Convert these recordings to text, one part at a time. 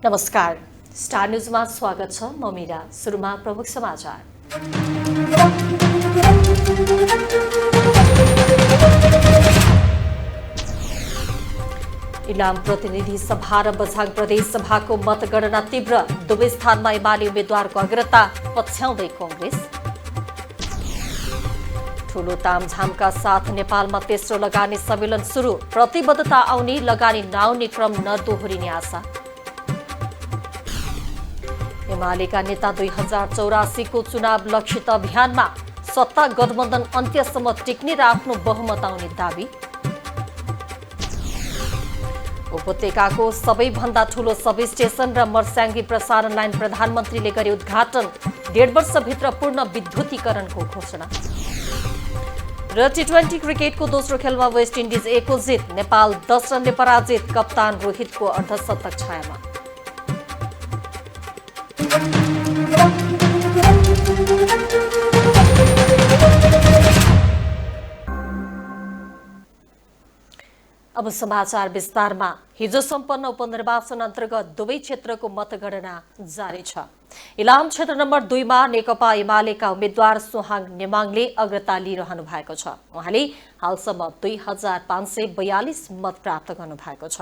नमस्कार, स्टार न्यूजमा स्वागत छ। म मीरा। सुरुमा प्रमुख समाचार। इलाम प्रतिनिधि सभा र बझाङ प्रदेश सभाको मतगणना तीव्र, दुवै स्थानमा एमाले उम्मेद्वारको अग्रता पछ्याउँदै कांग्रेस। ठूलो तामझामका साथ नेपालमा तेस्रो लगानी सम्मेलन सुरु, प्रतिबद्धता आउने लगानी नआउने क्रम नदोहोरिने आशा। एमालेका नेता 2084 को चुनाव लक्षित अभियानमा सत्ता गठबन्धन अन्त्यसम्म टिक्ने र आफ्नो बहुमत आउने दावी। उपत्यकाको सबैभन्दा ठूलो सब स्टेशन र मर्स्याङ्गी प्रसारण लाइन प्रधानमन्त्रीले गरे उद्घाटन, 1.5 वर्षभित्र पूर्ण विद्युतीकरणको घोषणा। र टी20 क्रिकेटको दोस्रो खेलमा वेस्ट इन्डिज 1 को जित, नेपाल 10 रनले पराजित, कप्तान रोहितको अर्धशतक छायामा। अब समाचार विस्तारमा। हिजो सम्पन्न उपनिर्वाचन अन्तर्गत दुवै क्षेत्रको मतगणना जारी छ। इलाम क्षेत्र नम्बर 2 मा नेकपा एमालेका उम्मेद्वार सोहाङ नेमाङले अग्रता लिइरहनु भएको छ। उहाँले हालसम्म 2542 मत प्राप्त गर्नु भएको छ।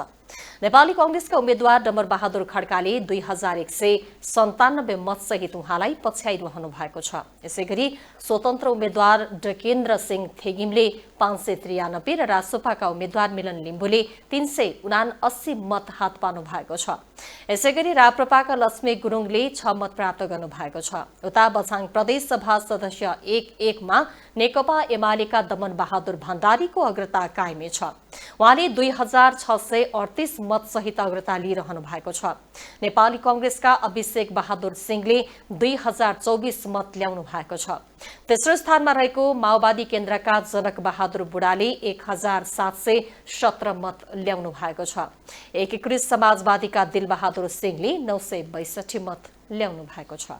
नेपाली कांग्रेसका उम्मेद्वार डमर बहादुर खड्काले 2197 मतसहित उहाँलाई पछ्याइरहनु भएको छ। यसैगरी स्वतन्त्र उम्मेद्वार डकेन्द्र सिंह थेगिमले 593 र रासोपाका उम्मेद्वार मिलन लिम्बुले 379 मत हात पार्नु भएको छ। यसैगरी राप्रपाका लक्ष्मी गुरुङले 6 मत प्राप्त गर्नु भएको छ। उता बझाङ प्रदेश सभा सदस्य 1-1 मा नेकपा एमालेका दमन बहादुर भण्डारीको अग्रता कायमै छ। उहाँले 2638 मत सहित अग्रता लिइरहनु भएको छ। नेपाली कांग्रेसका अभिषेक बहादुर सिंहले 2024 मत ल्याउनु भएको छ। तेस्रो स्थानमा रहेको माओवादी केन्द्रका जनक बहादुर बुढाले 1717 मत ल्याउनु भएको छ। एकीकृत समाजवादीका दिलबहादुर सिंहले 962 मत ल्याउनु भएको छ।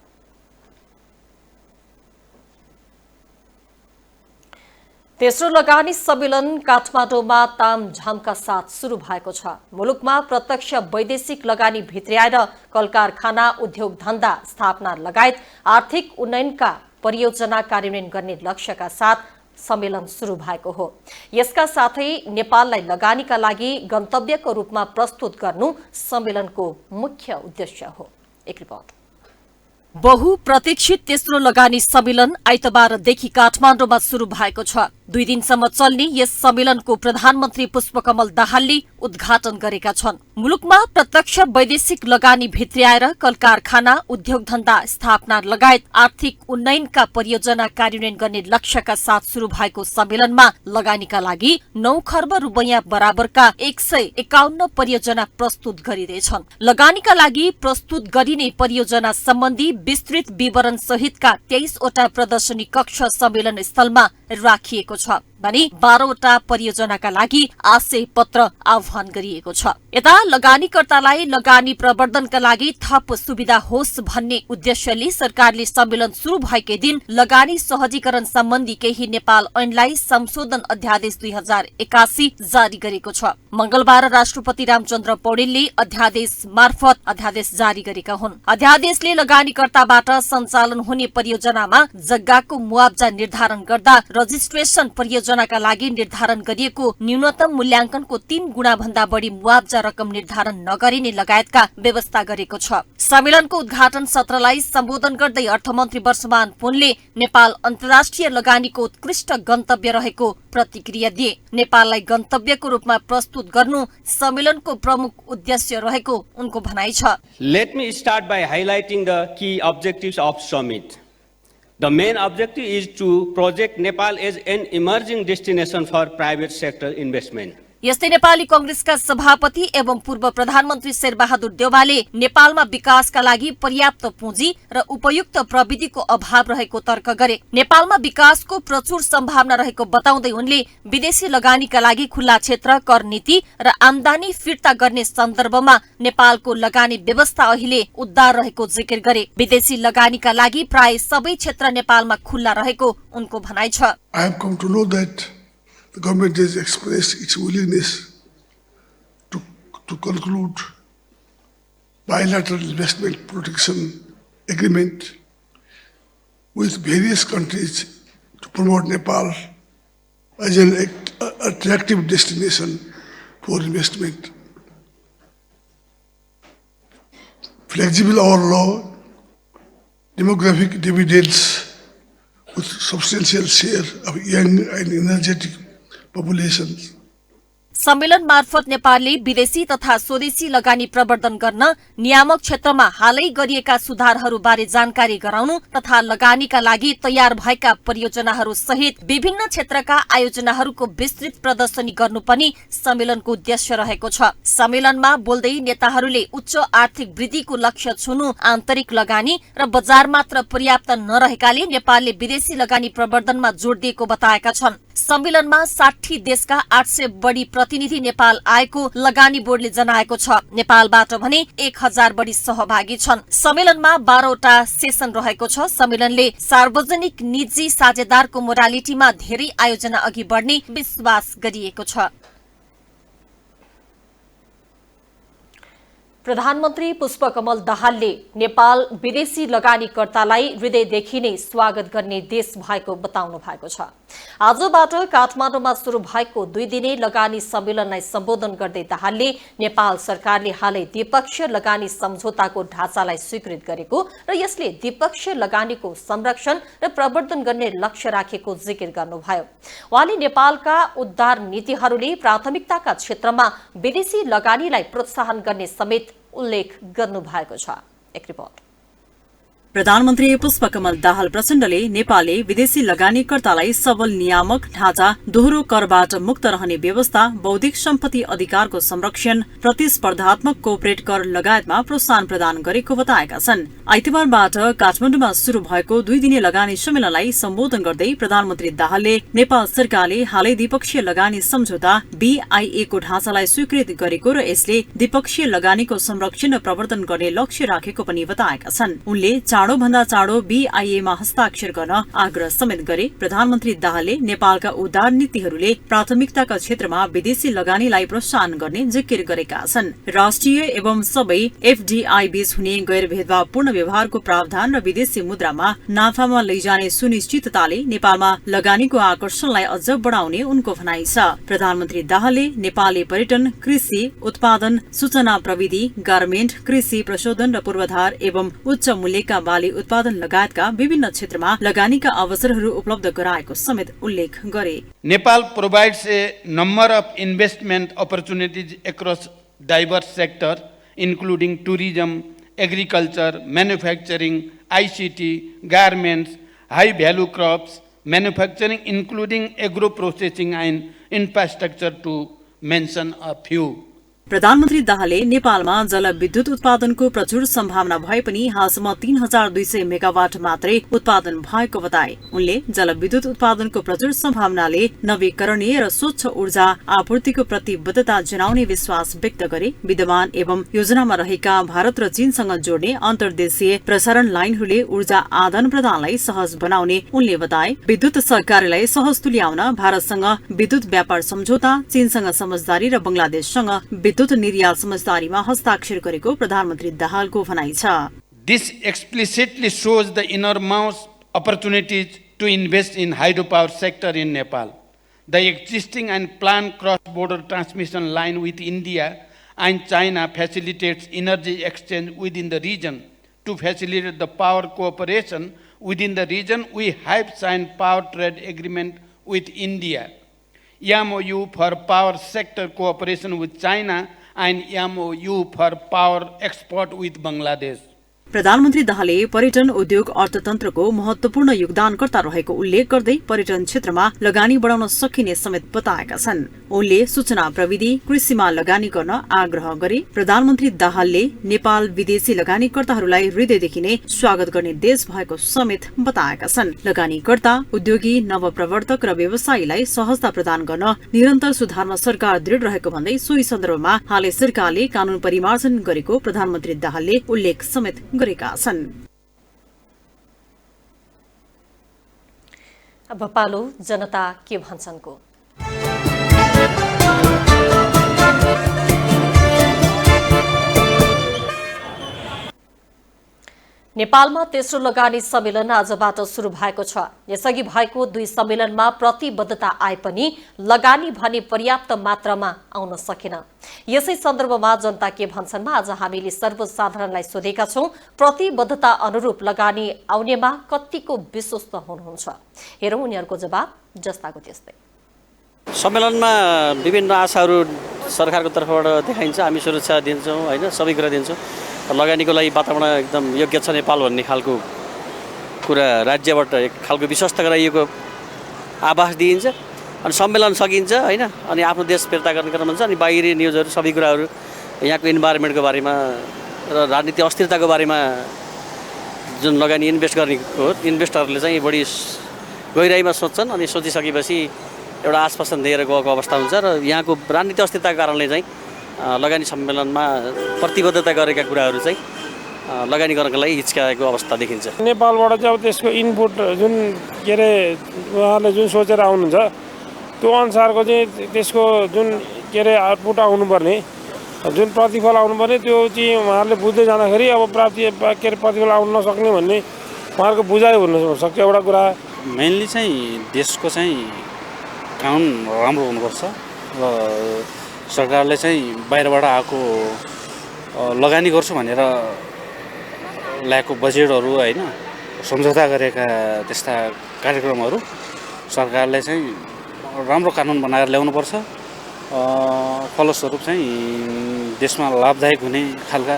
तेस्रो लगानी सम्मेलन काठमाडौँमा तामझामका साथ सुरु भएको छ। मुलुकमा प्रत्यक्ष वैदेशिक लगानी भित्र्याएर कल कारखाना, उद्योग धन्दा स्थापना लगायत आर्थिक उन्नयनका परियोजना कार्यान्वयन गर्ने लक्ष्यका साथ सम्मेलन सुरु भएको हो। यसका साथै नेपाललाई लगानीका लागि गन्तव्यको रूपमा प्रस्तुत गर्नु सम्मेलनको मुख्य उद्देश्य हो। एक रिपोर्ट। बहुप्रतीक्षित तेस्रो लगानी सम्मेलन आइतबारदेखि काठमाडौँमा सुरु भएको छ। 2 दिनसम्म चल्ने यस सम्मेलनको प्रधानमन्त्री पुष्पकमल दाहालले उद्घाटन गरेका छन्। मुलुकमा प्रत्यक्ष वैदेशिक लगानी भित्र्याएर कल कारखाना, उद्योग धन्दा स्थापना लगायत आर्थिक उन्नयनका परियोजना कार्यान्वयन गर्ने लक्ष्यका साथ सुरु भएको सम्मेलनमा लगानीका लागि 9 खर्ब रुपैयाँ बराबरका 151 परियोजना प्रस्तुत गरिँदैछन्। लगानीका लागि प्रस्तुत गरिने परियोजना सम्बन्धी विस्तृत विवरण सहितका 23 वटा प्रदर्शनी कक्ष सम्मेलन स्थलमा राखिएको छ भने 12 वटा परियोजनाका लागि आशय पत्र आह्वान गरिएको छ। यता लगानीकर्तालाई लगानी प्रवर्धनका लागि थप सुविधा होस् भन्ने उद्देश्यले सरकारले सम्मेलन सुरु भएकै दिन लगानी सहजीकरण सम्बन्धी केही नेपाल ऐनलाई संशोधन अध्यादेश 2081 जारी गरेको छ। मंगलबार राष्ट्रपति रामचन्द्र पौडेलले अध्यादेश मार्फत अध्यादेश जारी गरेका हुन्। अध्यादेशले लगानीकर्ताबाट सञ्चालन हुने परियोजनामा जग्गाको मुआब्जा निर्धारण गर्दा रजिस्ट्रेशन परियोजनाका लागि निर्धारण गरिएको न्यूनतम मूल्याङ्कनको 3 गुणा भन्दा बढी मुआब्जा रकम निर्धारण नगरिने लगायतका व्यवस्था गरेको छ। सम्मेलनको उद्घाटन सत्रलाई सम्बोधन गर्दै अर्थमन्त्री वर्षमान पुनले नेपाल अन्तर्राष्ट्रिय लगानीको उत्कृष्ट गन्तव्य रहेको प्रतिक्रिया दिए। नेपाललाई गन्तव्यको रूपमा प्रस्तुत गर्नु सम्मेलनको प्रमुख उद्देश्य रहेको उनको भनाइ छ। Let me start by highlighting the key objectives of summit. The main objective is to project Nepal as an emerging destination for private sector investment. यस्तै नेपाली कांग्रेसका सभापति एवं पूर्व प्रधानमन्त्री शेरबहादुर देउवाले नेपालमा विकासका लागि पर्याप्त पुँजी र उपयुक्त प्रविधिको अभाव रहेको तर्क गरे। नेपालमा विकासको प्रचुर सम्भावना रहेको बताउँदै उनले विदेशी लगानीका लागि खुल्ला क्षेत्र, कर नीति र आमदानी फिर्ता गर्ने सन्दर्भमा नेपालको लगानी व्यवस्था अहिले उद्धार रहेको जिकिर गरे। विदेशी लगानीका लागि प्राय सबै क्षेत्र नेपालमा खुल्ला रहेको उनको भनाइ छ। The government has expressed its willingness to conclude bilateral investment protection agreement with various countries to promote Nepal as an attractive destination for investment. Flexible our law, demographic dividends with substantial share of young and energetic populations. सम्मेलन मार्फत नेपालले विदेशी तथा स्वदेशी लगानी प्रवर्धन गर्न नियामक क्षेत्रमा हालै गरिएका सुधारहरूबारे जानकारी गराउनु तथा लगानीका लागि तयार भएका परियोजनाहरू सहित विभिन्न क्षेत्रका आयोजनाहरूको विस्तृत प्रदर्शनी गर्नु पनि सम्मेलनको उद्देश्य रहेको छ। सम्मेलनमा बोल्दै नेताहरूले उच्च आर्थिक वृद्धिको लक्ष्य छुनु, आन्तरिक लगानी र बजार मात्र पर्याप्त नरहेकाले नेपालले विदेशी लगानी प्रवर्धनमा जोड दिएको बताएका छन्। सम्मेलनमा 60 देशका 800 बढी प्रतिनिधि नेपाल आएको लगानी बोर्डले जनाएको छ। नेपालबाट भने 1000 बढी सहभागी छन्। सम्मेलनमा 12वटा सेसन रहेको छ। सम्मेलनले सार्वजनिक निजी साझेदारको मोडालिटीमा धेरै आयोजना अघि बढ्ने विश्वास गरिएको छ। प्रधानमन्त्री पुष्पकमल दाहालले नेपाल विदेशी लगानीकर्तालाई हृदयदेखि नै स्वागत गर्ने देश भएको बताउनु भएको छ। आजबाट काठमाडौँमा शुरू भएको 2 दिने लगानी सम्मेलनलाई सम्बोधन गर्दै दाहालले नेपाल सरकारले हालै द्विपक्षीय लगानी सम्झौताको ढाँचालाई स्वीकृत गरेको र यसले द्विपक्षीय लगानीको संरक्षण र प्रवर्धन गर्ने लक्ष्य राखेको जिकिर गर्नुभयो। उहाँले नेपालका उद्धार नीतिहरूले प्राथमिकताका क्षेत्रमा विदेशी लगानीलाई प्रोत्साहन गर्ने समेत उल्लेख गर्नु भएको छ। एक रिपोर्ट। प्रधानमन्त्री पुष्पकमल दाहाल प्रचण्डले नेपालले विदेशी लगानीकर्तालाई सबल नियामक ढाँचा, दोहोरो करबाट मुक्त रहने व्यवस्था, बौद्धिक सम्पत्ति अधिकारको संरक्षण, प्रतिस्पर्धात्मक कोअपरेट कर लगायतमा प्रोत्साहन प्रदान गरेको बताएका छन्। आइतबारबाट काठमाडौँमा शुरू भएको 2 दिने लगानी सम्मेलनलाई सम्बोधन गर्दै प्रधानमन्त्री दाहालले नेपाल सरकारले हालै द्विपक्षीय लगानी सम्झौता BIA को ढाँचालाई स्वीकृत गरेको र यसले द्विपक्षीय लगानीको संरक्षण र प्रवर्धन गर्ने लक्ष्य राखेको पनि बताएका छन्। उनले चाँडो भन्दा चाँडो BIA मा हस्ताक्षर गर्न आग्रह समेत गरे। प्रधानमन्त्री दाहालले नेपालका उदार नीतिहरूले प्राथमिकताका क्षेत्रमा विदेशी लगानीलाई प्रोत्साहन गर्ने जिकिर गरेका छन्। राष्ट्रिय एवं सबै FDI बीच हुने गैर भेदभावपूर्ण व्यवहारको प्रावधान र विदेशी मुद्रामा नाफामा लैजाने सुनिश्चितताले नेपालमा लगानीको आकर्षणलाई अझ बढाउने उनको भनाइ छ। प्रधानमन्त्री दाहालले नेपालले पर्यटन, कृषि उत्पादन, सूचना प्रविधि, गार्मेन्ट, कृषि प्रशोधन र पूर्वाधार एवं उच्च मूल्यका बाली उत्पादन लगायतका विभिन्न क्षेत्रमा लगानीका अवसरहरू उपलब्ध गराएको समेत उल्लेख गरे। Nepal provides a number of investment opportunities across diverse sectors, including tourism, agriculture, manufacturing, ICT, garments, high-value crops, manufacturing, including agro-processing and infrastructure, to mention a few. प्रधानमन्त्री दाहालले नेपालमा जलविद्युत उत्पादनको प्रचुर सम्भावना भए पनि हालसम्म 3200 मेगावाट मात्रै उत्पादन भएको बताए। उनले जलविद्युत उत्पादनको प्रचुर सम्भावनाले नवीकरणीय र स्वच्छ ऊर्जा आपूर्तिको प्रतिबद्धता जनाउने विश्वास व्यक्त गरे। विद्यमान एवं योजनामा रहेका भारत र चीनसँग जोड्ने अन्तर्देशीय प्रसारण लाइनहरूले ऊर्जा आदान प्रदानलाई सहज बनाउने उनले बताए। विद्युत सहकारीलाई सहज तुल्याउन भारतसँग विद्युत व्यापार सम्झौता, चीनसँग समझदारी र बंगलादेशसँग विद्युत निर्यात समझदारीमा हस्ताक्षर गरेको प्रधानमन्त्री दाहालको भनाइ छ। This explicitly shows the enormous opportunities to invest in hydropower sector in Nepal. The existing and planned cross-border transmission line with India and China facilitates energy exchange within the region. To facilitate the power cooperation within the region, we have signed power trade agreement with India, MOU for power sector cooperation with China, and MOU for power export with Bangladesh. प्रधानमन्त्री दाहालले पर्यटन उद्योग अर्थतन्त्रको महत्वपूर्ण योगदानकर्ता रहेको उल्लेख गर्दै पर्यटन क्षेत्रमा लगानी बढाउन सकिने समेत बताएका छन्। उनले सूचना प्रविधि, कृषिमा लगानी गर्न आग्रह गरे। प्रधानमन्त्री दाहालले नेपाल विदेशी लगानीकर्ताहरूलाई हृदयदेखि नै स्वागत गर्ने देश भएको समेत बताएका छन्। लगानीकर्ता, उद्योगी, नवप्रवर्तक र व्यवसायीलाई सहजता प्रदान गर्न निरन्तर सुधारमा सरकार दृढ रहेको भन्दै सोही सन्दर्भमा हालै सरकारले कानून परिमार्जन गरेको प्रधानमन्त्री दाहालले उल्लेख समेत गरेका छन्। अब पालो जनता के भन्छनको। नेपालमा तेस्रो लगानी सम्मेलन आजबाट सुरु भएको छ। यसअघि भएको 2 सम्मेलनमा प्रतिबद्धता आए पनि लगानी भने पर्याप्त मात्रामा आउन सकेन। यसै सन्दर्भमा जनता के भन्छन्मा आज हामीले सर्वसाधारणलाई सोधेका छौं, प्रतिबद्धता अनुरूप लगानी आउनेमा कतिको विश्वस्त हुनुहुन्छ? हेरौं उनीहरूको जवाब जस्ताको त्यस्तै। सम्मेलनमा विभिन्न आशाहरू सरकारको तर्फबाट देखाइन्छ, हामी सुरक्षा दिन्छौँ होइन, सबै कुरा दिन्छौँ। लगानीको लागि वातावरण एकदम योग्य छ नेपाल भन्ने खालको कुरा राज्यबाट एक खालको विश्वस्त गराइएको आभास दिइन्छ। अनि सम्मेलन सकिन्छ होइन, अनि आफ्नो देश फिर्ता गर्ने क्रम हुन्छ। अनि बाहिरी न्युजहरू सबै कुराहरू यहाँको इन्भाइरोमेन्टको बारेमा र राजनीतिक अस्थिरताको बारेमा जुन लगानी इन्भेस्ट गर्ने हो, इन्भेस्टरहरूले चाहिँ बढी गहिराइमा सोच्छन्। अनि सोचिसकेपछि एउटा आश्वासन दिएर गएको अवस्था हुन्छ र यहाँको राजनीतिक अस्थिरताको कारणले चाहिँ लगानी सम्मेलनमा प्रतिबद्धता गरेका कुराहरू चाहिँ लगानी गर्नको लागि हिचकाएको अवस्था देखिन्छ। नेपालबाट चाहिँ अब त्यसको इनपुट जुन के अरे उहाँहरूले जुन सोचेर आउनुहुन्छ त्यो अनुसारको चाहिँ त्यसको जुन के अरे आउटपुट आउनुपर्ने, जुन प्रतिफल आउनुपर्ने त्यो चाहिँ उहाँहरूले बुझ्दै जाँदाखेरि अब प्राप्ति के अरे प्रतिफल आउन नसक्ने भन्ने उहाँहरूको बुझाइ हुनसक्छ। एउटा कुरा मेनली चाहिँ देशको चाहिँ कानुन राम्रो हुनुपर्छ र सरकारले चाहिँ बाहिरबाट आएको लगानी गर्छु भनेर ल्याएको बजेटहरू होइन, सम्झौता गरेका त्यस्ता कार्यक्रमहरू सरकारले चाहिँ राम्रो कानुन बनाएर ल्याउनुपर्छ। फलस्वरूप चाहिँ देशमा लाभदायक हुने खालका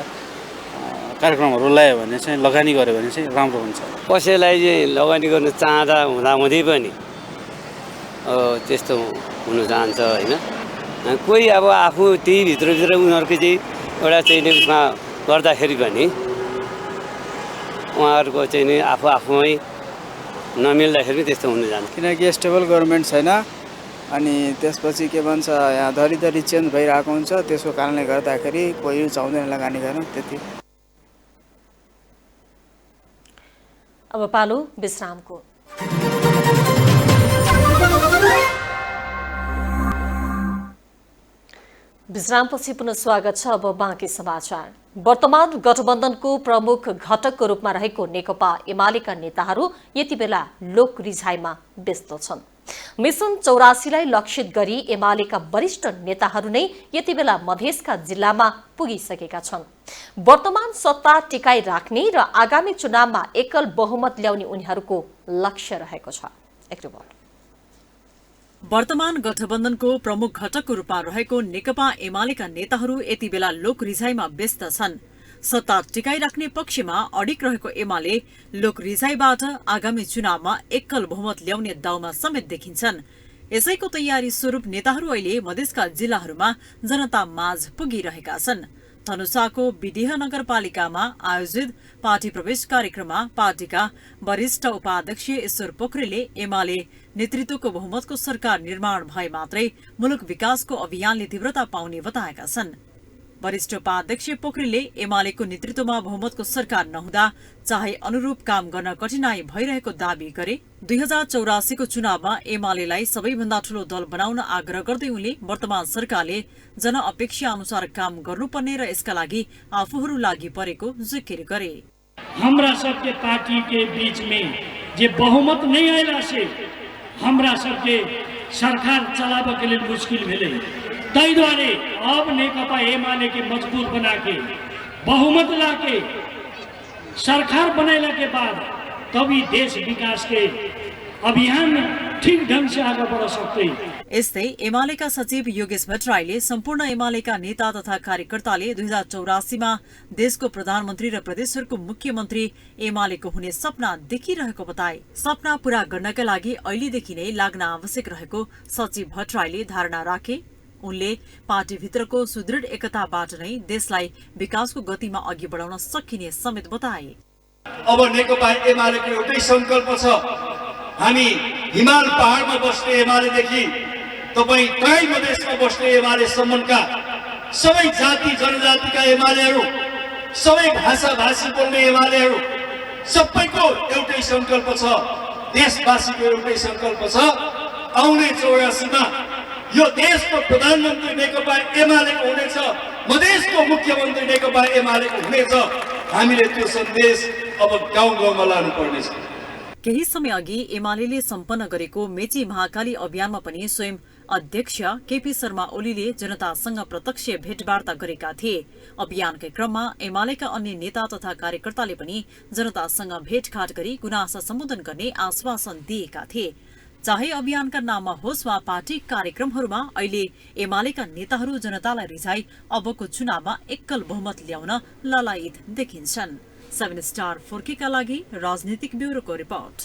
कार्यक्रमहरू ल्यायो भने चाहिँ लगानी गर्यो भने चाहिँ राम्रो हुन्छ। कसैलाई चाहिँ लगानी गर्न चाहँदा हुँदाहुँदै पनि त्यस्तो हुन चाहन्छ होइन। कोही अब आफू त्यही भित्रभित्र उनीहरूको चाहिँ एउटा चाहिँ उसमा गर्दाखेरि पनि उहाँहरूको चाहिँ नि आफूमै नमिल्दाखेरि पनि त्यस्तो हुन जान्छ। किनकि स्टेबल गभर्मेन्ट छैन, अनि त्यसपछि के भन्छ यहाँ धरीधरी चेन्ज भइरहेको हुन्छ। त्यसको कारणले गर्दाखेरि कोही चाहुँदैन लगानी गर्न त्यति। अब पालो विश्रामको। विश्रामपछि पुनः स्वागत छ। अब बाँकी समाचार। वर्तमान गठबन्धनको प्रमुख घटकको रूपमा रहेको नेकपा एमालेका नेताहरू यति बेला लोक रिझाइमा व्यस्त छन्। मिसन 84लाई लक्षित गरी एमालेका वरिष्ठ नेताहरू नै यति बेला मधेसका जिल्लामा पुगिसकेका छन्। वर्तमान सत्ता टिकाइ राख्ने र आगामी चुनावमा एकल बहुमत ल्याउने उनीहरूको लक्ष्य रहेको छ। एक रिपोर्ट। वर्तमान गठबन्धनको प्रमुख घटकको रूपमा रहेको नेकपा एमालेका नेताहरू यति बेला लोक रिझाइमा व्यस्त छन्। सत्ता टिकाइराख्ने पक्षमा अडिग रहेको एमाले लोक रिझाइबाट आगामी चुनावमा एकल बहुमत ल्याउने दाउमा समेत देखिन्छन्। यसैको तयारी स्वरूप नेताहरू अहिले मधेसका जिल्लाहरूमा जनता माझ पुगिरहेका छन्। धनुषाको विदेह नगरपालिकामा आयोजित पार्टी प्रवेश कार्यक्रममा पार्टीका वरिष्ठ उपाध्यक्ष ईश्वर पोखरेलले एमाले नेतृत्वको बहुमतको सरकार निर्माण भए मात्रै मुलुक विकासको अभियानले तीव्रता पाउने बताएका छन्। वरिष्ठ उपाध्यक्ष पोखरेलले एमालेको नेतृत्वमा बहुमतको सरकार नहुँदा चाहे अनुरूप काम गर्न कठिनाई भइरहेको दावी गरे। 2084 को चुनावमा एमालेलाई सबैभन्दा ठूलो दल बनाउन आग्रह गर्दै उनले वर्तमान सरकारले जनअपेक्षा अनुसार काम गर्नुपर्ने र यसका लागि आफूहरू लागि परेको जिकिर गरे। हमरा सबके पार्टी के बीच में जे बहुमत नहीं आयला से हमरा सबके सरकार चलाबे के लिए मुश्किल भेलै। तै द्वारे अब नेकपा एमाले के मजबूत बना के बहुमत ला के सरकार बनैला के बाद तभी देश विकास के अभियान ठीक ढंग से आगे बढ़ सकते। यस्तै एमालेका सचिव योगेश भट्टराईले सम्पूर्ण एमालेका नेता तथा कार्यकर्ताले 2084 मा देशको प्रधानमन्त्री र प्रदेशहरूको मुख्यमन्त्री एमालेको हुने सपना देखिरहेको बताए। सपना पूरा गर्नका लागि अहिलेदेखि नै लाग्न आवश्यक रहेको सचिव भट्टराईले धारणा राखे। उनले पार्टीभित्रको सुदृढ एकताबाट नै देशलाई विकासको गतिमा अघि बढाउन सकिने समेत बताए। अब नेकपा एमालेको एउटै संकल्प छ, हामी हिमाल पहाडमा बस्ने एमालेदेखि तपाई तराई मधेसमा बस्ने एमाले सम्मका सबै जाति जनजातिका एमालेहरू, सबै भाषा भाषी बोल्ने एमालेहरू सबैको एउटै संकल्प छ, देशवासीको एउटै संकल्प छ। आउने 84 मा यो देशको प्रधानमन्त्री नेकपा एमालेको हुनेछ, मधेसको मुख्यमन्त्री नेकपा एमालेको हुनेछ। हामीले त्यो सन्देश अब गाउँ गाउँमा लानुपर्नेछ। केही समय अघि एमाले सम्पन्न गरेको मेची महाकाली अभियानमा पनि स्वयं अध्यक्ष केपी शर्मा ओलीले जनतासँग प्रत्यक्ष भेटवार्ता गरेका थिए। अभियानकै क्रममा एमालेका अन्य नेता तथा कार्यकर्ताले पनि जनतासँग भेटघाट गरी गुनासा सम्बोधन गर्ने आश्वासन दिएका थिए। चाहे अभियानका नाममा होस् वा पार्टी कार्यक्रमहरूमा अहिले एमालेका नेताहरू जनतालाई रिझाई अबको चुनावमा एकल बहुमत ल्याउन ललायत देखिन्छन्। 7 स्टार 4K का लागि राजनीतिक ब्यूरोको रिपोर्ट।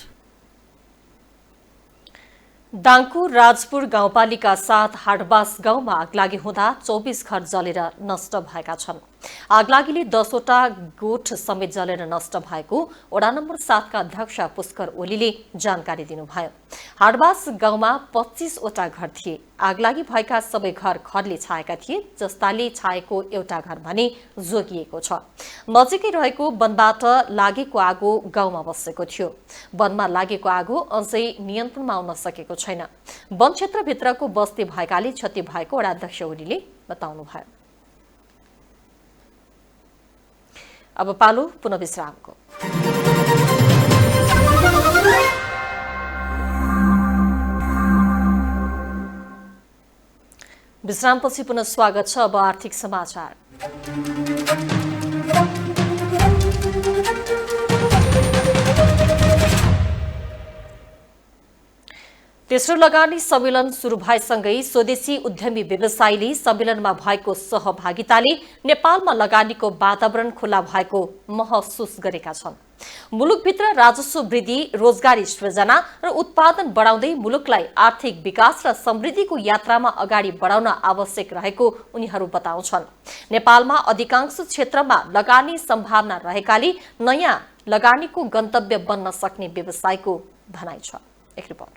दाङको राजपुर गाउँपालिका 7 हाटबास गाउँमा आगलागी हुँदा 24 घर जलेर नष्ट भएका छन्। आगलागीले 10 वटा गोठ समेत जलेर नष्ट भएको वडा नम्बर 7 का अध्यक्ष पुष्कर ओलीले जानकारी दिनुभयो। हाटबास गाउँमा 25 वटा घर थिए। आगलागी भएका सबै घर खरले छाएका थिए, जस्ताले छाएको एउटा घर भने जोगिएको छ। नजिकै रहेको वनबाट लागेको आगो गाउँमा बसेको थियो। वनमा लागेको आगो अझै नियन्त्रणमा आउन सकेको छैन। वन क्षेत्रभित्रको बस्ती भएकाले क्षति भएको वडा अध्यक्ष ओलीले बताउनुभयो। अब पालो पुनः विश्रामको। विश्रामपछि पुनः स्वागत छ। अब आर्थिक समाचार। तेस्रो लगानी सम्मेलन सुरु भएसँगै स्वदेशी उद्यमी व्यवसायीले सम्मेलनमा भएको सहभागिताले नेपालमा लगानीको वातावरण खुला भएको महसुस गरेका छन्। मुलुकभित्र राजस्व वृद्धि, रोजगारी सृजना र उत्पादन बढाउँदै मुलुकलाई आर्थिक विकास र समृद्धिको यात्रामा अगाडि बढाउन आवश्यक रहेको उनीहरू बताउँछन्। नेपालमा अधिकांश क्षेत्रमा लगानी सम्भावना रहेकाले नयाँ लगानीको गन्तव्य बन्न सक्ने व्यवसायको भनाइ छ। एक रिपोर्ट।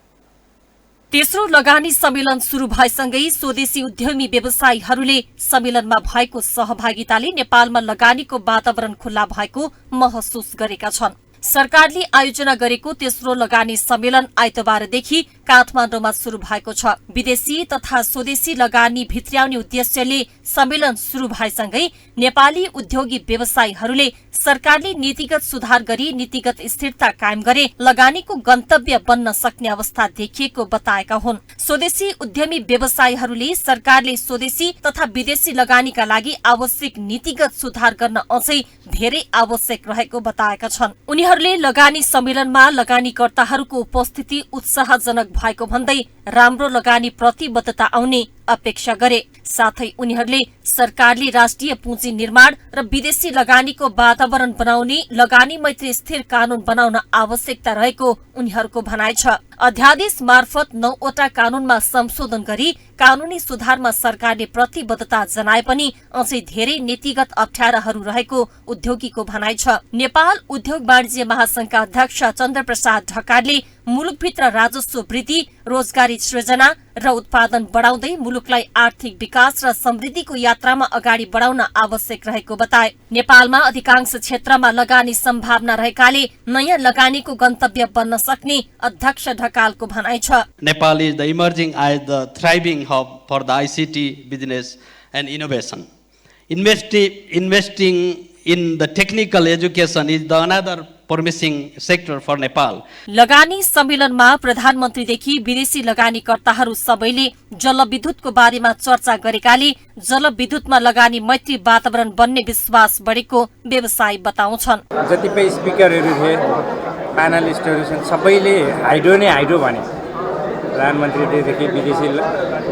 तेस्रो लगानी सम्मेलन सुरु भएसँगै स्वदेशी उद्यमी व्यवसायीहरूले सम्मेलनमा भएको सहभागिताले नेपालमा लगानीको वातावरण खुल्ला भएको महसुस गरेका छन्। सरकारले आयोजना गरेको तेस्रो लगानी सम्मेलन आइतबारदेखि काठमाडौँमा सुरु भएको छ। विदेशी तथा स्वदेशी लगानी भित्र्याउने उद्देश्यले सम्मेलन सुरु भएसँगै नेपाली उद्योगी व्यवसायीहरूले सरकारले नीतिगत सुधार गरी नीतिगत स्थिरता कायम गरे लगानीको गन्तव्य बन्न सक्ने अवस्था देखिएको बताएका हुन्। स्वदेशी उद्यमी व्यवसायीहरूले सरकारले स्वदेशी तथा विदेशी लगानीका लागि आवश्यक नीतिगत सुधार गर्न अझै धेरै आवश्यक रहेको बताएका छन्। उनीहरूले लगानी सम्मेलनमा लगानीकर्ताहरूको उपस्थिति उत्साहजनक भएको भन्दै राम्रो लगानी प्रतिबद्धता आउने अपेक्षा गरे। साथै उनीहरूले सरकारले राष्ट्रिय पुँजी निर्माण र विदेशी लगानीको वातावरण बनाउने लगानी मैत्री स्थिर कानून बनाउन आवश्यकता रहेको उनीहरूको भनाइ छ। अध्यादेश मार्फत 9 वटा कानूनमा संशोधन गरी कानूनी सुधारमा सरकारले प्रतिबद्धता जनाए पनि अझै धेरै नीतिगत अप्ठ्याराहरू रहेको उद्योगीको भनाइ छ। नेपाल उद्योग वाणिज्य महासंघका अध्यक्ष चन्द्रप्रसाद ढकालले मुलुकभित्र राजस्व वृद्धि, रोजगारी सृजना र उत्पादन बढाउँदै मुलुकलाई आर्थिक विकास र समृद्धिको यात्रामा अगाडि बढाउन आवश्यक रहेको बताए। नेपालमा अधिकांश क्षेत्रमा लगानी सम्भावना रहेकाले नयाँ लगानीको गन्तव्य बन्न सक्ने अध्यक्ष ढकालको भनाइ छ। Nepal is the emerging as the thriving hub for the ICT business and innovation. Investing in the technical education is the another promising sector for Nepal. लगानी सम्मेलनमा प्रधानमन्त्रीदेखि विदेशी लगानीकर्ताहरू सबैले जलविद्युतको बारेमा चर्चा गरेकाले जलविद्युतमा लगानी मैत्री वातावरण बन्ने विश्वास बढेको व्यवसायी बताउँछन्। जतिपय स्पिकरहरू थिए, प्यानलिस्टहरू छन्, सबैले हाइड्रो नै हाइड्रो भने। प्रधानमन्त्रीदेखि विदेशी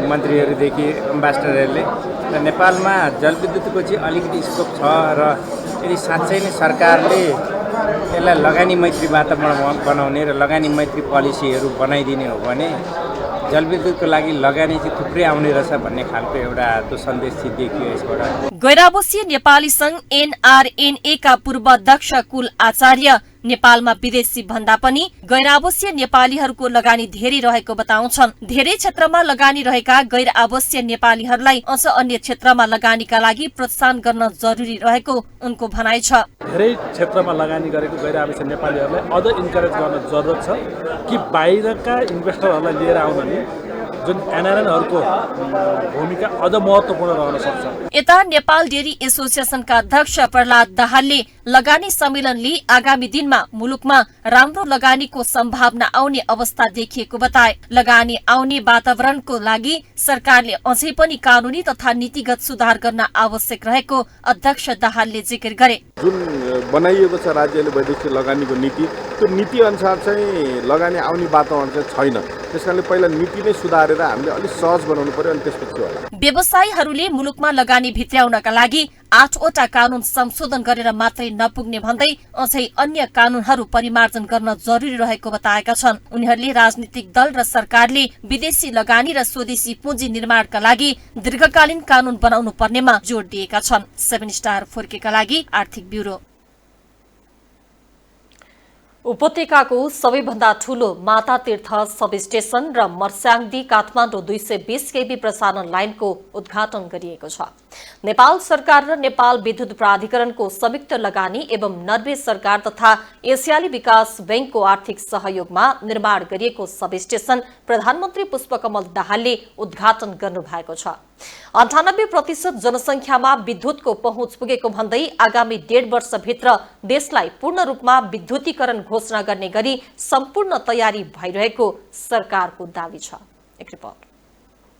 मन्त्रीहरूदेखि एम्बासडरहरूले र नेपालमा जलविद्युतको चाहिँ अलिकति स्कोप छ र यदि साँच्चै नै सरकारले यसलाई लगानी मैत्री वातावरण बनाउने र लगानी मैत्री पोलिसीहरू बनाइदिने हो भने जलविद्युतको लागि लगानी चाहिँ थुप्रै आउने रहेछ भन्ने खालको एउटा त्यो सन्देश चाहिँ देखियो यसबाट। गैर-आवासीय नेपाली संघ NRNA का पूर्व अध्यक्ष कुल आचार्य नेपालमा विदेशी भन्दा पनि गैर-आवासीय नेपालीहरूको लगानी धेरै रहेको बताउँछन्। धेरै क्षेत्रमा लगानी रहेका गैर-आवासीय नेपालीहरूलाई अझ अन्य क्षेत्रमा लगानीका लागि प्रोत्साहन गर्न जरुरी रहेको उनको भनाइ छ। धेरै क्षेत्रमा लगानी गरेको गैर-आवासीय नेपालीहरूलाई अझ इन्करेज गर्न जरुरत छ कि बाहिरका इन्भेस्टरहरूलाई लिएर आउन नि जुन एनआरएनहरूको भूमिका अझ महत्त्वपूर्ण रहन सक्छ। यता नेपाल डेरी एसोसिएसनका अध्यक्ष प्रहलाद दाहालले लगानी सम्मेलनले आगामी दिनमा मुलुकमा राम्रो लगानीको सम्भावना आउने अवस्था देखिएको बताए। लगानी आउने वातावरणको लागि सरकारले अझै पनि कानूनी तथा नीतिगत सुधार गर्न आवश्यक रहेको अध्यक्ष दाहालले जिकिर गरे। जुन बनाइएको छ राज्यले वैदेशिक लगानीको नीति, त्यो नीति अनुसार चाहिँ लगानी आउने वातावरण चाहिँ छैन। त्यसकारणले पहिला नीति नै सुधारेर हामीले अलिक सहज बनाउनु पर्यो अनि त्यसपछि होला। व्यवसायीहरूले मुलुकमा लगानी भित्र्याउनका लागि 8वटा कानून संशोधन गरेर मात्रै नपुग्ने भन्दै अझै अन्य कानूनहरू परिमार्जन गर्न जरुरी रहेको बताएका छन्। उनीहरूले राजनीतिक दल र सरकारले विदेशी लगानी र स्वदेशी पुँजी निर्माणका लागि दीर्घकालीन कानून बनाउनु पर्नेमा जोड़ दिएका छन्। 7 स्टार फुर्केका लागि आर्थिक ब्यूरो। उपत्यकाको सबैभन्दा ठूलो माता तीर्थ सब स्टेशन र मर्स्याङदी काठमाडौँ 220 केबी प्रसारण लाइनको उद्घाटन गरिएको छ। नेपाल सरकार र नेपाल विद्युत प्राधिकरणको संयुक्त लगानी एवं नर्वे सरकार तथा एसियाली विकास बैंकको आर्थिक सहयोगमा निर्माण गरिएको सब स्टेशन प्रधानमन्त्री पुष्पकमल दाहालले उद्घाटन गर्नुभएको छ। 98% जनसंख्यामा विद्युतको पहुँच पुगेको भन्दै आगामी 1.5 वर्षभित्र देशलाई पूर्ण रूपमा विद्युतीकरण घोषणा गर्ने गरी सम्पूर्ण तयारी भइरहेको सरकारको दावी छ। एक रिपोर्ट।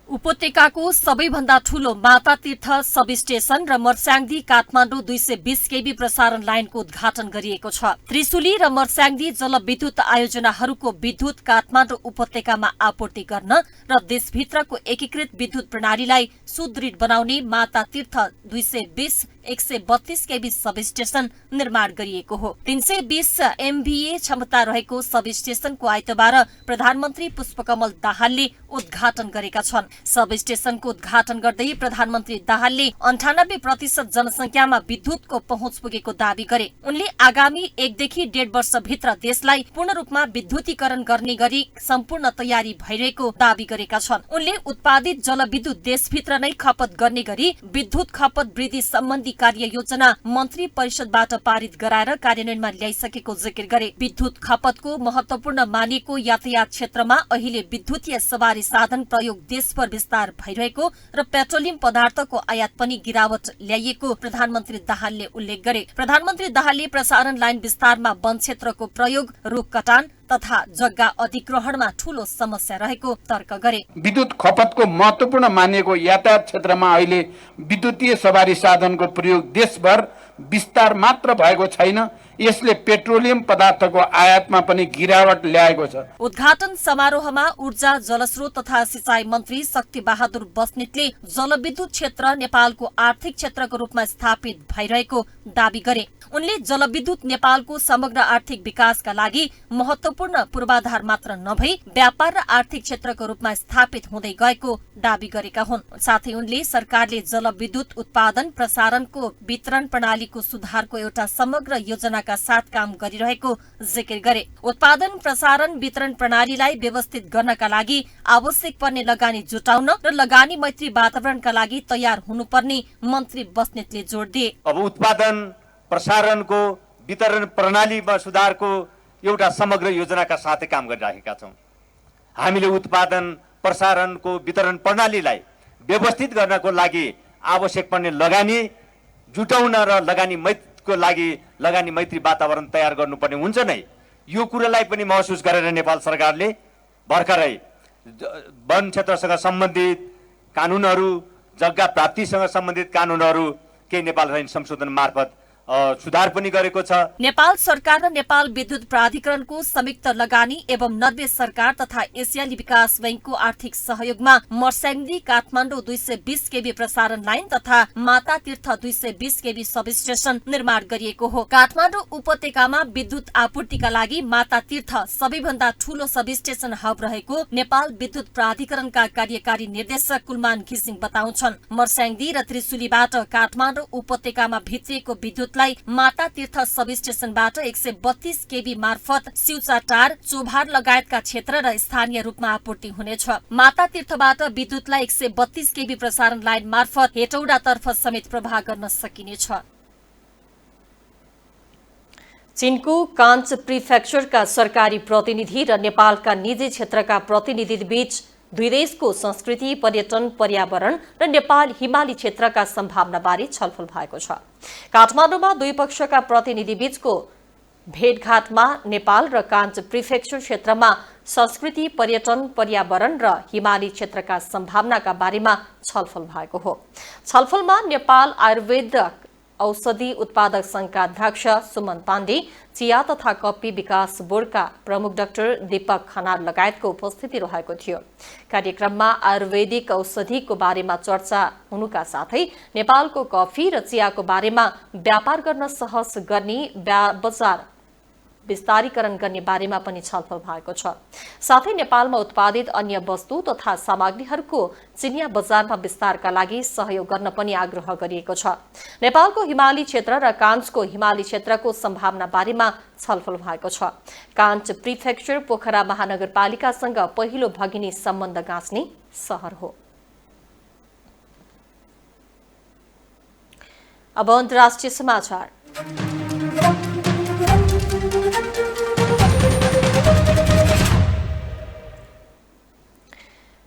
उपत्यकाको सबैभन्दा ठूलो माता तीर्थ सब स्टेशन र मर्स्याङदी काठमाडौँ 220 केबी प्रसारण लाइनको उद्घाटन गरिएको छ। त्रिशुली र मर्स्याङदी जलविद्युत आयोजनाहरूको विद्युत काठमाडौँ उपत्यकामा आपूर्ति गर्न र देशभित्रको एकीकृत विद्युत प्रणालीलाई सुदृढ बनाउने माता तीर्थ 220 132 केबी सब स्टेशन निर्माण गरिएको हो। 320 MVA क्षमता रहेको सब स्टेशनको आइतबार प्रधानमन्त्री पुष्पकमल दाहालले उद्घाटन गरेका छन्। सब स्टेशनको उद्घाटन गर्दै प्रधानमन्त्री दाहालले 98% जनसंख्यामा विद्युतको पहुँच पुगेको दावी गरे। उनले आगामी 1 देखि 1.5 वर्षभित्र देशलाई पूर्ण रूपमा विद्युतीकरण गर्ने गरी सम्पूर्ण तयारी भइरहेको दावी गरेका छन्। उनले उत्पादित जलविद्युत देशभित्र नै खपत गर्ने गरी विद्युत खपत वृद्धि सम्बन्धी कार्य योजना मन्त्री परिषदबाट पारित गराएर कार्यान्वयनमा ल्याइसकेको जिकिर गरे। विद्युत खपतको महत्वपूर्ण मानिएको यातायात क्षेत्रमा अहिले विद्युतीय सवारी साधन प्रयोग देशभर विस्तार भइरहेको र पेट्रोलियम पदार्थको आयात पनि गिरावट ल्याइएको प्रधानमन्त्री दाहालले उल्लेख गरे। प्रधानमन्त्री दाहालले प्रसारण लाइन विस्तारमा वन क्षेत्रको प्रयोग, रुख कटान तथा जग्गा अधिग्रहणमा ठूलो समस्या रहेको तर्क गरे। विद्युत खपतको महत्वपूर्ण मानिएको यातायात क्षेत्रमा अहिले विद्युतीय सवारी साधनको प्रयोग देशभर विस्तार मात्र भएको छैन, यसले पेट्रोलियम पदार्थको आयातमा पनि गिरावट ल्याएको छ। उद्घाटन समारोहमा ऊर्जा, जलस्रोत तथा सिंचाई मन्त्री शक्ति बहादुर बस्नेतले जलविद्युत क्षेत्र नेपालको आर्थिक क्षेत्रको रूपमा स्थापित भइरहेको दावी गरे। उनले जलविद्युत नेपालको समग्र आर्थिक विकासका लागि महत्वपूर्ण पूर्वाधार मात्र नभई व्यापार र आर्थिक क्षेत्रको रूपमा स्थापित हुँदै गएको दावी गरेका हुन्। साथै उनले सरकारले जलविद्युत उत्पादन, प्रसारणको वितरण प्रणालीको सुधारको एउटा समग्र योजनाका साथ काम गरिरहेको जिकिर गरे। उत्पादन, प्रसारण, वितरण प्रणालीलाई व्यवस्थित गर्नका लागि आवश्यक पर्ने लगानी जुटाउन र लगानी मैत्री वातावरणका लागि तयार हुनुपर्ने मन्त्री बस्नेतले जोड़ दिए। अब उत्पादन, प्रसारणको, वितरण प्रणालीमा सुधारको एउटा समग्र योजनाका साथै काम गरिरहेका छौँ। हामीले उत्पादन, प्रसारणको, वितरण प्रणालीलाई व्यवस्थित गर्नको लागि आवश्यक पर्ने लगानी जुटाउन र लगानी मैत्री वातावरण तयार गर्नुपर्ने हुन्छ नै। यो कुरालाई पनि महसुस गरेर नेपाल सरकारले भर्खरै वन क्षेत्रसँग सम्बन्धित कानुनहरू, जग्गा प्राप्तिसँग सम्बन्धित कानुनहरू केही नेपाल ऐन संशोधन मार्फत सुधार पनि गरेको छ। नेपाल सरकार र नेपाल विद्युत प्राधिकरणको संयुक्त लगानी एवं नर्वे सरकार तथा एसियाली विकास बैंकको आर्थिक सहयोगमा मर्स्याङदी काठमाडौँ 220 केबी प्रसारण लाइन तथा माता तीर्थ 220 केबी सब स्टेशन निर्माण गरिएको हो। काठमाडौँ उपत्यकामा विद्युत आपूर्तिका लागि माता तीर्थ सबैभन्दा ठूलो सब स्टेशन हब रहेको नेपाल विद्युत प्राधिकरणका कार्यकारी निर्देशक कुलमान घिसिङ बताउँछन्। मर्स्याङदी र त्रिशुलीबाट काठमाडौँ उपत्यकामा भित्रिएको विद्युत माता तीर्थ सब स्टेशनबाट 132 केबी मार्फत सिउचाटार, चोभार लगायतका क्षेत्र र स्थानीय रूपमा आपूर्ति हुनेछ। माता तीर्थबाट विद्युतलाई 132 केबी प्रसारण लाइन मार्फत हेटौडातर्फ समेत प्रवाह गर्न सकिनेछ। चीनको काञ्च प्रिफेक्चरका सरकारी प्रतिनिधि र नेपालका निजी क्षेत्रका प्रतिनिधि बीच दुई देशको संस्कृति, पर्यटन, पर्यावरण र नेपाल हिमाली क्षेत्रका सम्भावनाबारे छलफल भएको छ। काठमाडौँमा दुई पक्षका प्रतिनिधिबीचको भेटघाटमा नेपाल र कान्च प्रिफेक्चर क्षेत्रमा संस्कृति, पर्यटन, पर्यावरण र हिमाली क्षेत्रका सम्भावनाका बारेमा छलफल भएको हो। छलफलमा नेपाल आयुर्वेदिक औषधि उत्पादक संघका अध्यक्ष सुमन पाण्डे, चिया तथा कफी विकास बोर्डका प्रमुख डाक्टर दीपक खनाल लगायतको उपस्थिति रहेको थियो। कार्यक्रममा आयुर्वेदिक औषधिको बारेमा चर्चा हुनुका साथै नेपालको कफी र चियाको बारेमा व्यापार गर्न सहज गर्ने, बजार विस्तारीकरण गर्ने बारेमा पनि छलफल भएको छ। साथै नेपालमा उत्पादित अन्य वस्तु तथा सामग्रीहरूको चिनिया बजारमा विस्तारका लागि सहयोग गर्न पनि आग्रह गरिएको छ। नेपालको हिमाली क्षेत्र र कान्चको हिमाली क्षेत्रको सम्भावना बारेमा छलफल भएको छ। कान्च प्रिफेक्चर पोखरा महानगरपालिकासँग पहिलो भगिनी सम्बन्ध गाँच्ने शहर हो। अब अन्तर्राष्ट्रिय समाचार।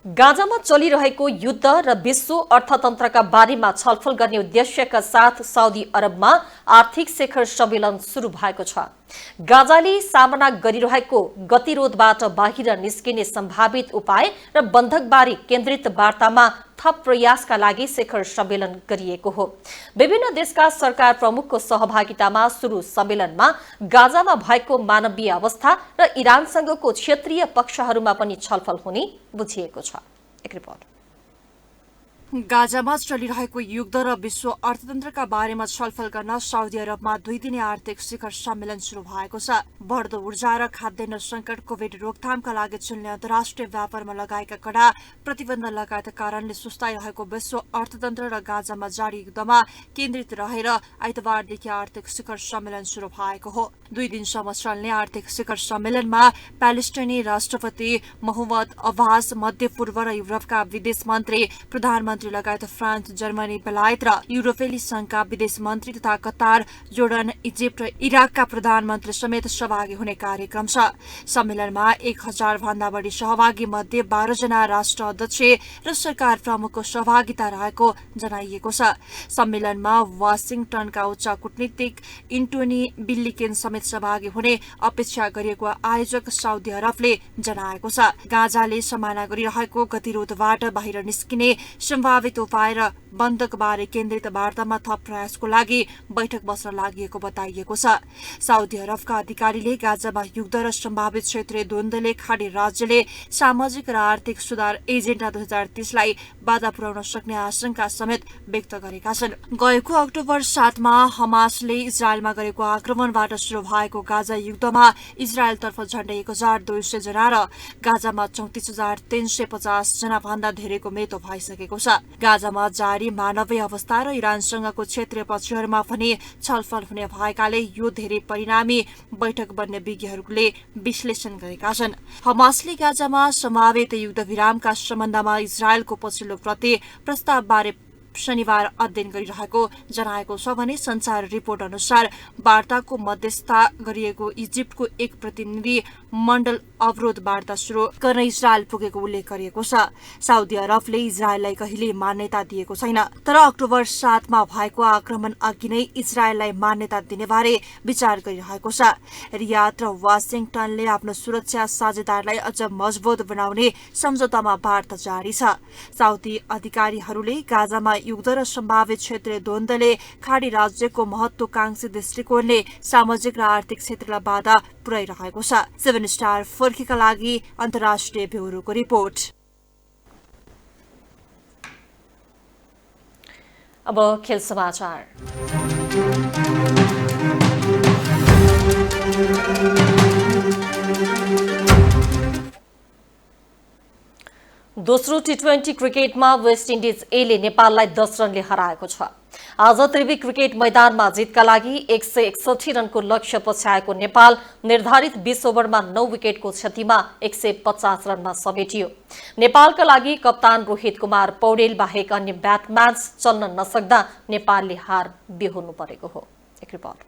गाजामा चलिरहेको युद्ध र विश्व अर्थतन्त्रका बारेमा छलफल गर्ने उद्देश्यका साथ साउदी अरबमा आर्थिक शिखर सम्मेलन सुरु भएको छ। गाजाले सामना गरिरहेको गतिरोधबाट बाहिर निस्किने सम्भावित उपाय र बन्धकबारे केन्द्रित वार्तामा थप प्रयासका लागि शिखर सम्मेलन गरिएको हो। विभिन्न देशका सरकार प्रमुखको सहभागितामा सुरु सम्मेलनमा गाजामा भएको मानवीय अवस्था र इरानसँगको क्षेत्रीय पक्षहरूमा पनि छलफल हुने बुझिएको छ। एक रिपोर्ट। गाजामा चलिरहेको युद्ध र विश्व अर्थतन्त्रका बारेमा छलफल गर्न साउदी अरबमा 2 दिने आर्थिक शिखर सम्मेलन शुरू भएको छ। बढ्दो ऊर्जा र खाद्यान्न संकट, कोभिड रोकथामका लागि चल्ने अन्तर्राष्ट्रिय व्यापारमा लगाएका कडा प्रतिबन्ध लगायतका कारणले सुस्ताइरहेको विश्व अर्थतन्त्र र गाजामा जारी युद्धमा केन्द्रित रहेर आइतबारदेखि आर्थिक शिखर सम्मेलन शुरू भएको हो। 2 दिनसम्म चल्ने आर्थिक शिखर सम्मेलनमा प्यालेस्टाइनी राष्ट्रपति मोहम्मद अब्बास, मध्य पूर्व र युरोपका विदेश मन्त्री, प्रधानमन्त्री लगायत फ्रान्स, जर्मनी, बेलायत र युरोपेली संघका विदेश मन्त्री तथा कतार, जोर्डन, इजिप्ट र इराकका प्रधानमन्त्री समेत सहभागी हुने कार्यक्रम छ। सम्मेलनमा 1000 भन्दा बढी सहभागी मध्ये 12 जना राष्ट्र अध्यक्ष र सरकार प्रमुखको सहभागिता रहेको जनाइएको छ। सम्मेलनमा वाशिंगटनका उच्च कूटनीतिक एन्टोनी बिल्लिकेन समेत सहभागी हुने अपेक्षा गरिएको आयोजक साउदी अरबले जनाएको छ। गाजाले सामना गरिरहेको गतिरोधबाट बाहिर निस्किने सम्भावित उपाय र बन्धकबारे केन्द्रित वार्तामा थप प्रयासको लागि बैठक बस्न लागि बताइएको छ। साउदी अरबका अधिकारीले गाजामा युद्ध र सम्भावित क्षेत्रीय द्वन्द्वले खाडी राज्यले सामाजिक र आर्थिक सुधार एजेन्डा 2030 लाई बाधा पुर्याउन सक्ने आशंका समेत व्यक्त गरेका छन्। गएको अक्टोबर 7 मा हमासले इजरायलमा गरेको आक्रमणबाट शुरू भएको गाजा युद्धमा इजरायलतर्फ झण्डै 1200 जना र गाजामा 34350 जना भन्दा धेरैको मृत्यु भइसकेको छ। गाजामा जारी मानवीय अवस्था र इरानसँगको क्षेत्रीय पक्षहरूमा पनि छलफल हुने भएकाले यो धेरै परिणामी बैठक बन्ने विज्ञहरूले विश्लेषण गरेका छन्। हमासले गाजामा सम्भावित युद्धविरामका सम्बन्धमा इजरायलको पछिल्लो प्रति प्रस्तावबारे शनिबार अध्ययन गरिरहेको जनाएको छ भने संचार रिपोर्ट अनुसार वार्ताको मध्यस्थता गरिएको इजिप्टको एक प्रतिनिधि मण्डल अवरोध वार्ता शुरू गर्न इजरायल पुगेको उल्लेख गरिएको छ। साउदी अरबले इजरायललाई कहिले मान्यता दिएको छैन, तर अक्टोबर 7 मा भएको आक्रमण अघि नै इजरायललाई मान्यता दिने बारे विचार गरिरहेको छ। रियाद र वाशिंगटनले आफ्नो सुरक्षा साझेदारलाई अझ मजबुत बनाउने सम्झौतामा वार्ता जारी छ। साउदी अधिकारीहरूले गाजामा युद्ध र सम्भावित क्षेत्रीय द्वन्द्वले खाडी राज्यको महत्वाकांक्षी दृष्टिकोणले सामाजिक र आर्थिक क्षेत्रलाई बाधा पुर्याइरहेको छ। 7 स्टार फर्कीका लागि अन्तर्राष्ट्रिय ब्युरोको रिपोर्ट। अब खेल समाचार। दोस्रो टी20 क्रिकेटमा वेस्ट इन्डिज एले नेपाललाई 10 रनले हराएको छ। आज त्रिवी क्रिकेट मैदानमा जितका लागि 161 रनको लक्ष्य पछ्याएको नेपाल निर्धारित 20 ओभरमा 9 विकेटको क्षतिमा 150 रनमा समेटियो। नेपालका लागि कप्तान रोहित कुमार पौडेल बाहेक अन्य ब्याटम्यान चल्न नसक्दा नेपालले हार बिहोर्नु परेको हो। एक रिपोर्ट।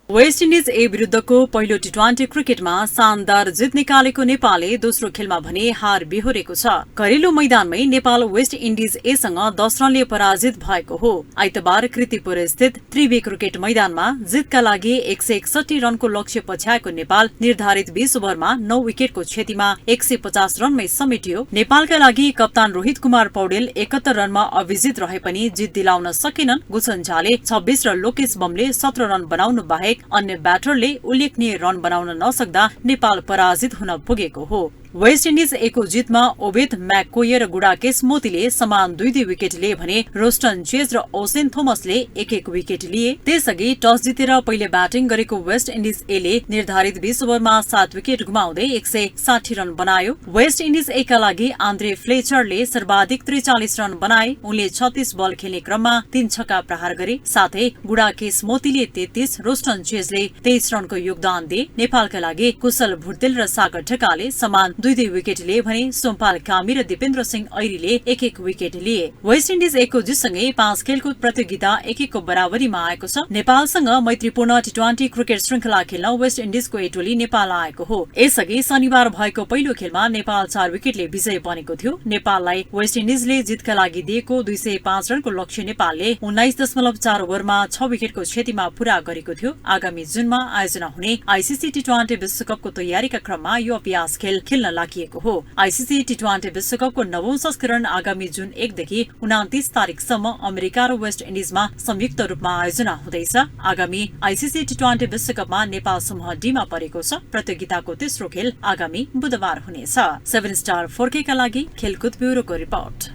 वेस्ट इन्डिज ए विरुद्धको पहिलो टी20 क्रिकेटमा शानदार जित निकालेको नेपालले दोस्रो खेलमा भने हार बिहोरेको छ। घरेलु मैदानमै नेपाल वेस्ट इन्डिज एसँग 10 रनले पराजित भएको हो। आइतबार कृतिपुर स्थित त्रिवी क्रिकेट मैदानमा जितका लागि 161 रनको लक्ष्य पछ्याएको नेपाल निर्धारित 20 ओभरमा 9 विकेटको क्षतिमा 150 रनमै समेटियो। नेपालका लागि कप्तान रोहित कुमार पौडेल 71 रनमा अविजित रहे पनि जित दिलाउन सकेनन्। गुसन झाले 26 र लोकेश बमले 17 रन बनाउनु बाहेक अन्य ब्याटरले उल्लेखनीय रन बनाउन नसक्दा नेपाल पराजित हुन पुगेको हो। वेस्ट इन्डिज एको जितमा ओबेद म्याककोयर र गुडाकेश मोतीले समान 2-2 विकेट लिए भने रोस्टन चेज र ओसेन थोमसले 1-1 विकेट लिए। त्यसअघि टस जितेर पहिले ब्याटिङ गरेको वेस्ट इन्डिज एले निर्धारित 20 ओभरमा 7 विकेट गुमाउँदै 160 रन बनायो। वेस्ट इन्डिज एका लागि आन्द्रे फ्लेचरले सर्वाधिक 43 रन बनाए। उनले 36 बल खेल्ने क्रममा 3 छक्का प्रहार गरे। साथै गुडाकेश मोतीले 33, रोस्टन चेजले 23 रनको योगदान दिए। नेपालका लागि कुशल भुर्तेल र सागर ढकालले समान 2-2 विकेट लिए भने सोमपाल कामी र दिपेन्द्र सिंह ऐरीले 1-1 विकेट लिए। वेस्ट इन्डिज एको जितसँगै 5 खेलको प्रतियोगिता 1-1 को बराबरीमा आएको छ। नेपालसँग मैत्रीपूर्ण टी20 क्रिकेट श्रृंखला खेल्न वेस्ट इन्डिजको ए टोली नेपाल आएको हो। यसअघि शनिबार भएको पहिलो खेलमा नेपाल 4 विकेटले विजय बनेको थियो। नेपाललाई वेस्ट इन्डिजले जितका लागि दिएको 205 रनको लक्ष्य नेपालले 19.4 ओभरमा 6 विकेटको क्षतिमा पूरा गरेको थियो। आगामी जुनमा आयोजना हुने आईसीसी टी20 विश्वकपको तयारीका क्रममा यो अभ्यास खेल खेल्न लागिएको हो। आईसीसी टी20 विश्वकपको 9औं संस्करण आगामी जुन 1 देखि 29 तारिकसम्म अमेरिका र वेस्ट इन्डिजमा संयुक्त रूपमा आयोजना हुँदैछ। आगामी आईसीसी टी20 विश्वकपमा नेपाल समूह डी मा परेको छ। प्रतियोगिताको तेस्रो खेल आगामी बुधबार हुनेछ। 7 स्टार 4K का लागि खेलकुद ब्युरोको रिपोर्ट।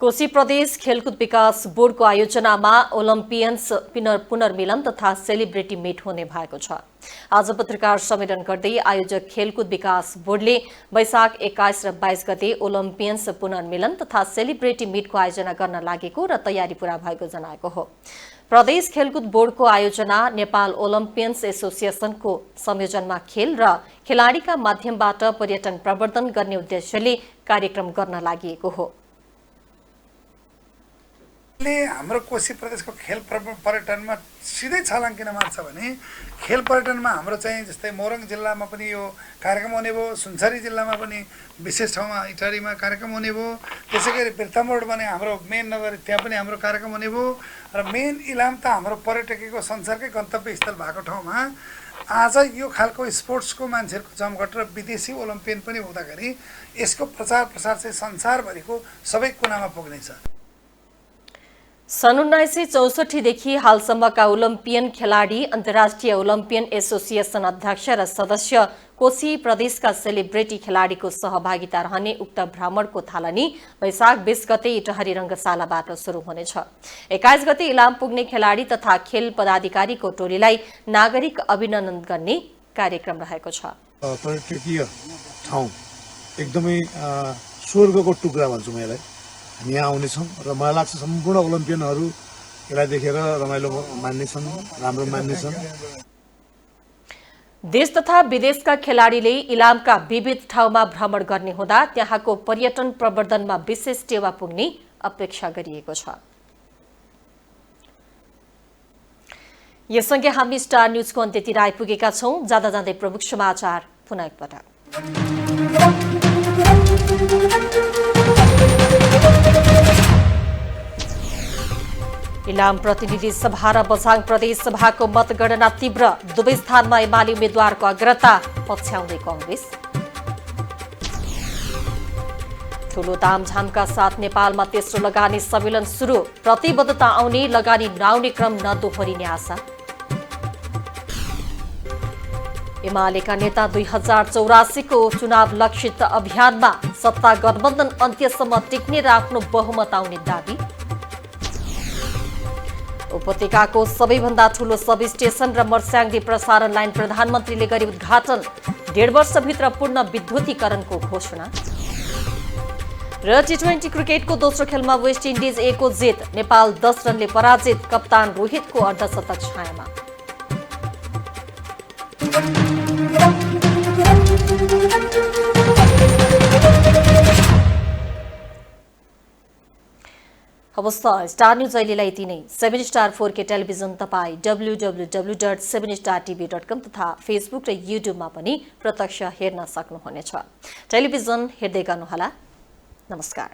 कोशी प्रदेश खेलकुद विकास बोर्डको आयोजनामा ओलम्पियन्स पुनर्मिलन तथा सेलिब्रेटी मिट हुने भएको छ। आज पत्रकार सम्मेलन गर्दै आयोजक खेलकुद विकास बोर्डले वैशाख 21 र 22 गते ओलम्पियन्स पुनर्मिलन तथा सेलिब्रेटी मिटको आयोजना गर्न लागेको र तयारी पूरा भएको जनाएको हो। प्रदेश खेलकुद बोर्डको आयोजना नेपाल ओलम्पियन्स एसोसिएसनको संयोजनमा खेल र खेलाडीका माध्यमबाट पर्यटन प्रवर्धन गर्ने उद्देश्यले कार्यक्रम गर्न लागेको हो। हाम्रो कोशी प्रदेशको खेल पर्यटनमा सिधै छलाङ किन मार्छ भने खेल पर्यटनमा हाम्रो चाहिँ जस्तै मोरङ जिल्लामा पनि यो कार्यक्रम हुने भयो, सुनसरी जिल्लामा पनि विशेष ठाउँमा इटारीमा कार्यक्रम हुने भयो, त्यसैगरी बिर्तामोड भने हाम्रो मेन नगर त्यहाँ पनि हाम्रो कार्यक्रम हुने भयो र मेन इलाम त हाम्रो पर्यटकीयको संसारकै गन्तव्य स्थल भएको ठाउँमा आज यो खालको स्पोर्ट्सको मान्छेहरूको जमघट र विदेशी ओलम्पियन पनि हुँदाखेरि यसको प्रचार प्रसार चाहिँ संसारभरिको सबै कुनामा पुग्नेछ। सन् 1964 देखि हालसम्मका ओलम्पियन खेलाडी अन्तर्राष्ट्रिय ओलम्पियन एसोसिएसन अध्यक्ष र सदस्य कोशी प्रदेशका सेलिब्रेटी खेलाडीको सहभागिता रहने उक्त भ्रमणको थालनी वैशाख 20 गते इटहरी रंगशालाबाट शुरू हुनेछ। 21 गते इलाम पुग्ने खेलाडी तथा खेल पदाधिकारीको टोलीलाई नागरिक अभिनन्दन गर्ने कार्यक्रम रहेको छ। पर्यटकीय ठाउँ एकदमै स्वर्गको टुक्रा भन्छु म यसलाई। हामी यहाँ आउनेछौँ र मलाई लाग्छ सम्पूर्ण ओलम्पियनहरू यसलाई देखेर रमाइलो मान्नेछन्, राम्रो मान्नेछन्। देश तथा विदेशका खेलाडीले इलामका विविध ठाउँमा भ्रमण गर्ने हुँदा त्यहाँको पर्यटन प्रवर्धनमा विशेष टेवा पुग्ने अपेक्षा गरिएको छ। यससँगै हामी स्टार न्यूजको अन्त्यतिर आइपुगेका छौं। जाँदा जाँदै प्रमुख समाचार पुनः एकपटक। इलाम प्रतिनिधि सभा र बझाङ प्रदेश सभाको मतगणना तीव्र, दुवै स्थानमा एमाले उम्मेद्वारको अग्रता पछ्याउँदै कांग्रेस। ठूलो तामझामका साथ नेपालमा तेस्रो लगानी सम्मेलन सुरु, प्रतिबद्धता आउने लगानी नआउने क्रम नदोहोरिने आशा। एमालेका नेता 2084 को चुनाव लक्षित अभियानमा सत्ता गठबन्धन अन्त्यसम्म टिक्ने र आफ्नो बहुमत आउने दावी। उपत्यकाको सबैभन्दा ठूलो सब स्टेशन र मर्स्याङ्दी प्रसारण लाइन प्रधानमन्त्रीले गरी उद्घाटन, 1.5 वर्षभित्र पूर्ण विद्युतीकरणको घोषणा। र टी20 क्रिकेटको दोस्रो खेलमा वेस्ट इन्डिज ए को जित, नेपाल 10 रनले पराजित, कप्तान रोहितको अर्धशतक छायामा। हवस् त स्टार न्यूज अहिलेलाई यति नै। 7 स्टार 4K टेलिभिजन तपाईँ www.7startv.com तथा फेसबुक र युट्युबमा पनि प्रत्यक्ष हेर्न सक्नुहुनेछ। टेलिभिजन हेर्दै गर्नुहोला। नमस्कार।